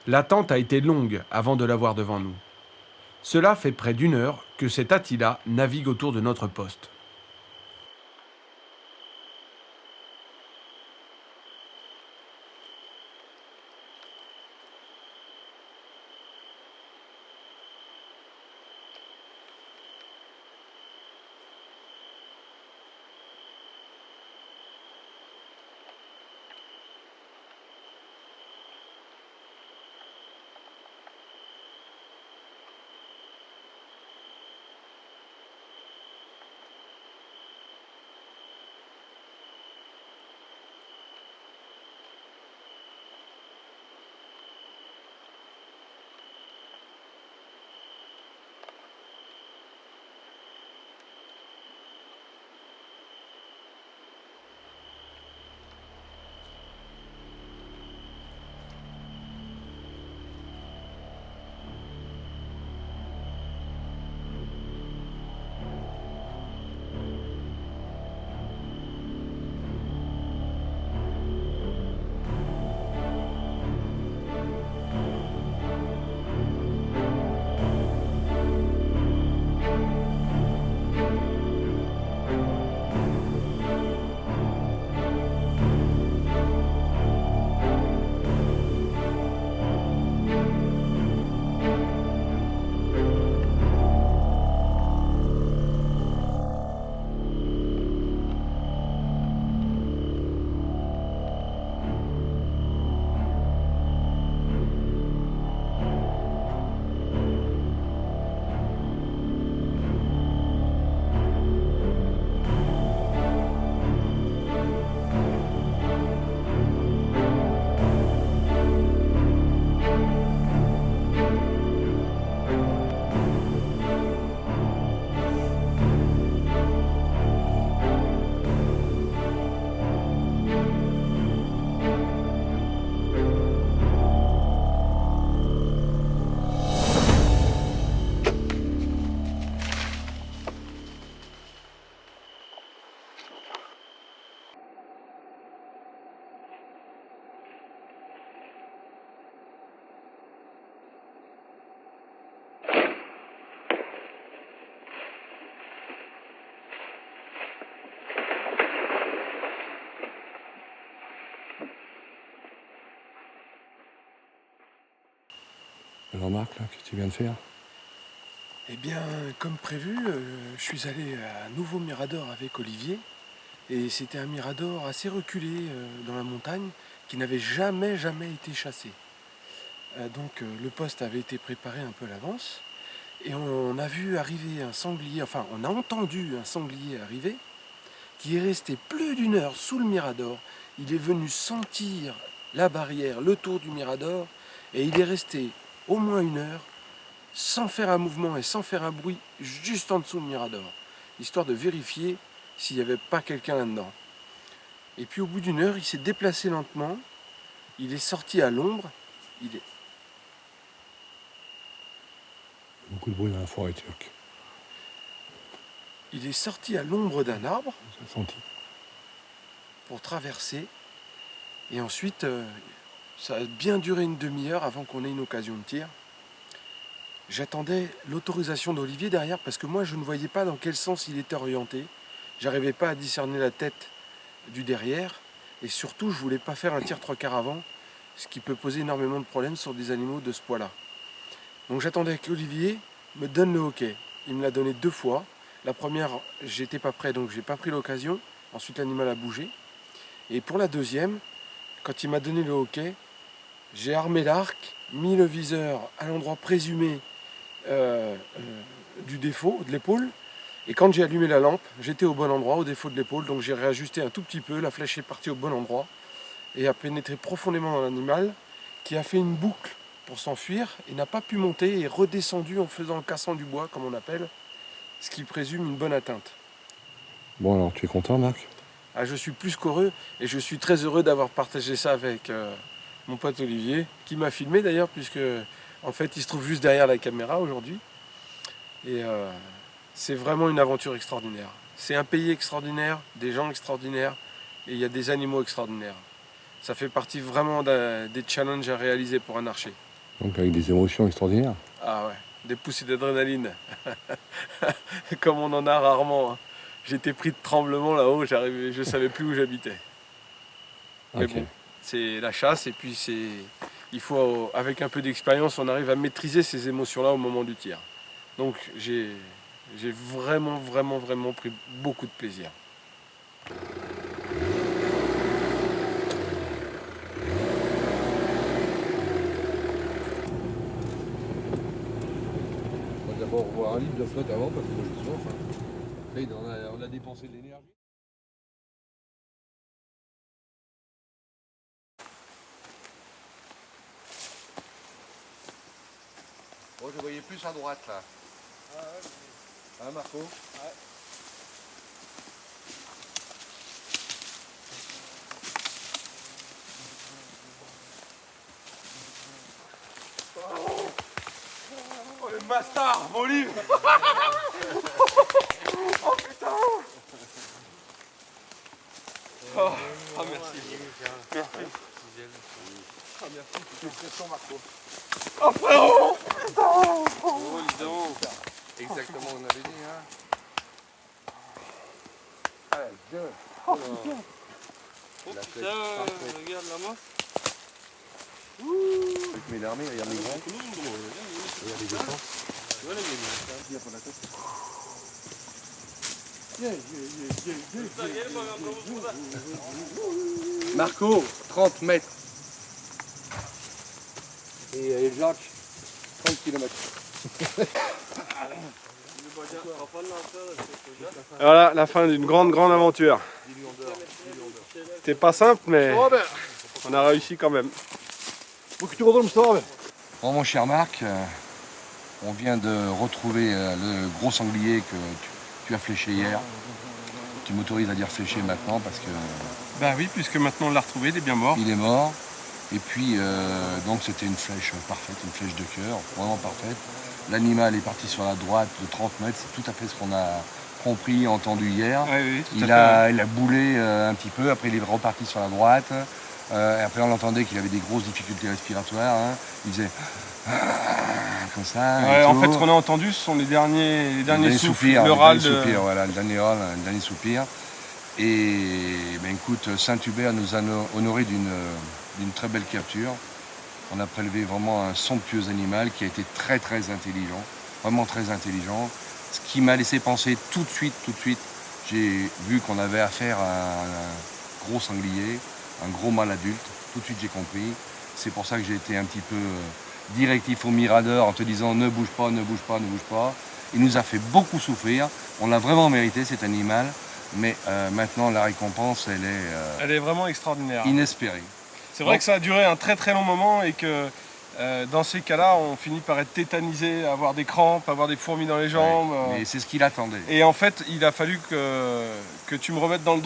L'attente a été longue avant de l'avoir devant nous. Cela fait près d'1 heure que cet Attila navigue autour de notre poste. Alors Marc, là, qu'est-ce que tu viens de faire? Eh bien, comme prévu, je suis allé à un nouveau mirador avec Olivier. Et c'était un mirador assez reculé dans la montagne qui n'avait jamais été chassé. Donc le poste avait été préparé un peu à l'avance. Et on a vu arriver un sanglier, enfin on a entendu un sanglier arriver qui est resté plus d'1 heure sous le mirador. Il est venu sentir la barrière, le tour du mirador, et il est resté au moins 1 heure sans faire un mouvement et sans faire un bruit juste en dessous du mirador, histoire de vérifier s'il n'y avait pas quelqu'un là-dedans. Et puis au bout d'1 heure, il s'est déplacé lentement, il est sorti à l'ombre, Beaucoup de bruit dans la forêt turque. Il est sorti à l'ombre d'un arbre pour traverser. Et ensuite, ça a bien duré 1/2 heure avant qu'on ait une occasion de tir. J'attendais l'autorisation d'Olivier derrière parce que moi je ne voyais pas dans quel sens il était orienté. J'arrivais pas à discerner la tête du derrière. Et surtout, je voulais pas faire un tir 3/4 avant, ce qui peut poser énormément de problèmes sur des animaux de ce poids-là. Donc j'attendais qu'Olivier me donne le OK. Il me l'a donné 2 fois. La première, j'étais pas prêt, donc j'ai pas pris l'occasion. Ensuite, l'animal a bougé. Et pour la deuxième, quand il m'a donné le OK, j'ai armé l'arc, mis le viseur à l'endroit présumé du défaut, de l'épaule, Et quand j'ai allumé la lampe, j'étais au bon endroit, au défaut de l'épaule, donc j'ai réajusté un tout petit peu, la flèche est partie au bon endroit et a pénétré profondément dans l'animal qui a fait une boucle pour s'enfuir et n'a pas pu monter et est redescendu en faisant le cassant du bois, comme on appelle, ce qui présume une bonne atteinte. Bon, alors tu es content, Marc? Ah, je suis plus qu'heureux et je suis très heureux d'avoir partagé ça avec mon pote Olivier, qui m'a filmé d'ailleurs, puisque en fait il se trouve juste derrière la caméra aujourd'hui. Et c'est vraiment une aventure extraordinaire. C'est un pays extraordinaire, des gens extraordinaires et il y a des animaux extraordinaires. Ça fait partie vraiment des challenges à réaliser pour un archer. Donc avec des émotions extraordinaires. Ah ouais, des poussées d'adrénaline, comme on en a rarement. Hein. J'étais pris de tremblement là-haut, je savais plus où j'habitais. Mais bon, c'est la chasse et puis il faut, avec un peu d'expérience, on arrive à maîtriser ces émotions-là au moment du tir. Donc j'ai vraiment pris beaucoup de plaisir. On va d'abord voir un litre de flotte avant parce que moi j'ai soif. Hein. On a dépensé de l'énergie. Bon, je voyais plus à droite là. Ah ouais. Hein, Marco? Ouais. Oh le bastard, mon livre. Oh putain. Oh, merci. Merci. Ah merci, tu fais pression, Marco. Oh frérot. Putain. Oh dis donc. Exactement, on avait dit hein. Allez, deux. Oh putain. Oh putain, regarde la masse. Avec mes larmes, regarde mes grands. Regarde les étangs. Il y a pas la tête. Marco, 30 mètres. Et Jacques, 30 km. Voilà la fin d'une grande aventure. C'était pas simple mais on a réussi quand même. Bon mon cher Marc, on vient de retrouver le gros sanglier que tu as fléché hier. Tu m'autorises à dire fléché maintenant parce que... Bah oui, puisque maintenant on l'a retrouvé, il est bien mort. Il est mort. Et puis donc c'était une flèche parfaite, une flèche de cœur, vraiment parfaite. L'animal est parti sur la droite de 30 mètres, c'est tout à fait ce qu'on a compris, entendu hier. Oui, il a boulé un petit peu, après il est reparti sur la droite. Après on entendait qu'il avait des grosses difficultés respiratoires. Hein. Il faisait comme ça. Ouais, en fait ce qu'on a entendu ce sont les derniers soupirs, le râle de... Voilà, le dernier soupir. Et ben, écoute, Saint-Hubert nous a honoré d'une très belle capture. On a prélevé vraiment un somptueux animal qui a été très intelligent, vraiment très intelligent. Ce qui m'a laissé penser tout de suite, j'ai vu qu'on avait affaire à un gros sanglier, un gros mâle adulte. Tout de suite j'ai compris. C'est pour ça que j'ai été un petit peu directif au mirador en te disant ne bouge pas, ne bouge pas, ne bouge pas. Il nous a fait beaucoup souffrir. On l'a vraiment mérité cet animal. Mais maintenant la récompense elle est vraiment extraordinaire. Inespérée. C'est vrai que ça a duré un très long moment et que dans ces cas-là on finit par être tétanisé, avoir des crampes, avoir des fourmis dans les jambes. Mais c'est ce qu'il attendait. Et en fait il a fallu que tu me remettes dans le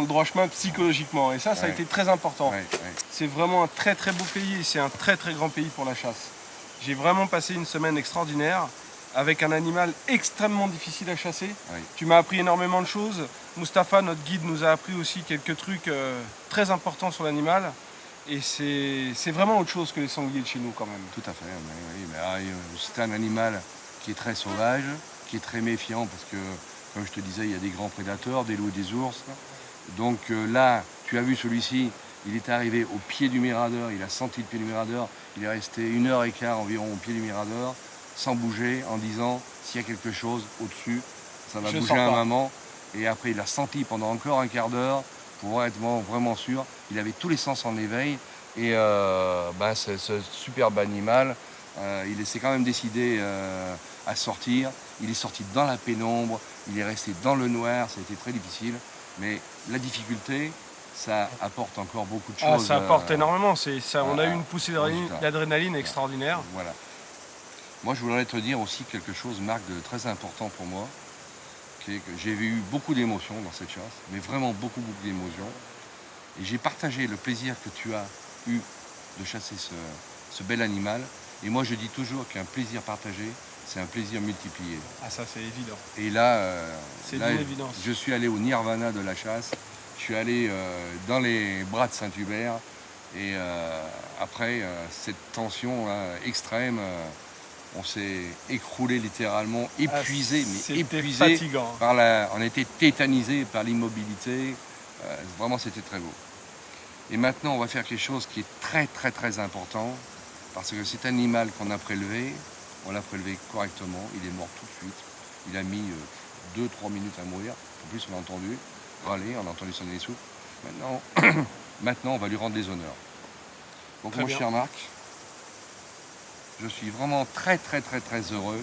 droit chemin psychologiquement et ça a été très important. C'est vraiment un très beau pays et c'est un très grand pays pour la chasse. J'ai vraiment passé une semaine extraordinaire avec un animal extrêmement difficile à chasser. Tu m'as appris énormément de choses. Mustapha, notre guide, nous a appris aussi quelques trucs très importants sur l'animal. Et c'est vraiment autre chose que les sangliers de chez nous quand même. Tout à fait. C'est un animal qui est très sauvage, qui est très méfiant parce que, comme je te disais, il y a des grands prédateurs, des loups et des ours. Donc là, tu as vu celui-ci, il est arrivé au pied du mirador, il a senti le pied du mirador, il est resté 1h15 environ au pied du mirador, sans bouger, en disant s'il y a quelque chose au-dessus, ça va bouger un moment. Et après, il a senti pendant encore un quart d'heure, pour être vraiment sûr, il avait tous les sens en éveil. Et ce superbe animal, il s'est quand même décidé à sortir. Il est sorti dans la pénombre, il est resté dans le noir, ça a été très difficile. Mais la difficulté, ça apporte encore beaucoup de choses. Ça apporte énormément. On a eu une poussée d'adrénaline extraordinaire. Voilà. Moi, je voudrais te dire aussi quelque chose, Marc, de très important pour moi. Que j'ai eu beaucoup d'émotions dans cette chasse, mais vraiment beaucoup d'émotions. Et j'ai partagé le plaisir que tu as eu de chasser ce bel animal. Et moi, je dis toujours qu'un plaisir partagé, c'est un plaisir multiplié. Ah, ça, c'est évident. Et là, c'est d'une évidence. Je suis allé au nirvana de la chasse. Je suis allé dans les bras de Saint-Hubert. Et après cette tension extrême, on s'est écroulé littéralement, épuisé, mais épuisé. Fatigant. On était tétanisé par l'immobilité. Vraiment, c'était très beau. Et maintenant, on va faire quelque chose qui est très important, parce que cet animal qu'on a prélevé, on l'a prélevé correctement, il est mort tout de suite. Il a mis 2-3 minutes à mourir. En plus, on l'a entendu râler, on a entendu sonner les souffles. Maintenant, on va lui rendre les honneurs. Donc, mon cher Marc, je suis vraiment très heureux,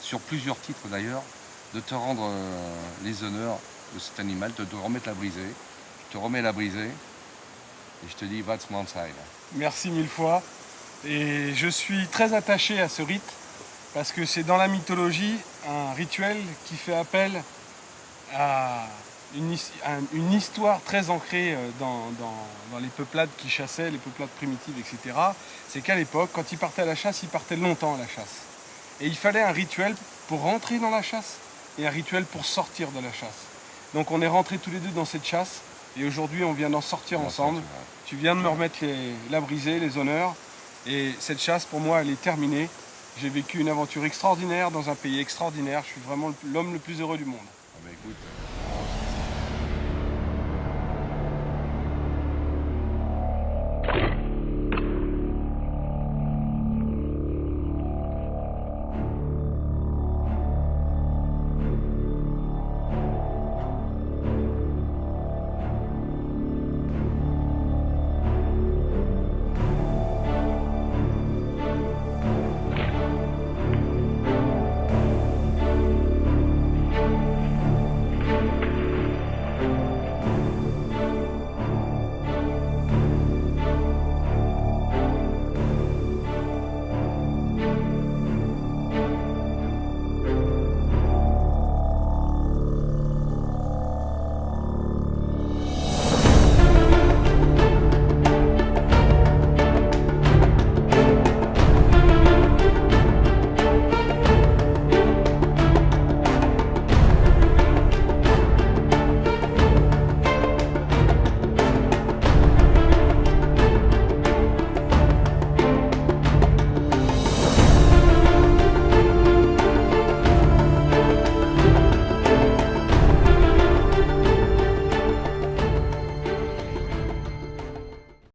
sur plusieurs titres d'ailleurs, de te rendre les honneurs de cet animal, de te remettre la brisée. Je te remets la brisée et je te dis, that's my side. Merci mille fois. Et je suis très attaché à ce rite parce que c'est dans la mythologie un rituel qui fait appel à une histoire très ancrée dans les peuplades qui chassaient, les peuplades primitives, etc. C'est qu'à l'époque, quand ils partaient à la chasse, ils partaient longtemps à la chasse. Et il fallait un rituel pour rentrer dans la chasse et un rituel pour sortir de la chasse. Donc on est rentrés tous les deux dans cette chasse et aujourd'hui on vient d'en sortir ensemble. Tu viens de me remettre la brisée, les honneurs. Et cette chasse, pour moi, elle est terminée. J'ai vécu une aventure extraordinaire dans un pays extraordinaire. Je suis vraiment l'homme le plus heureux du monde. Ah bah écoute,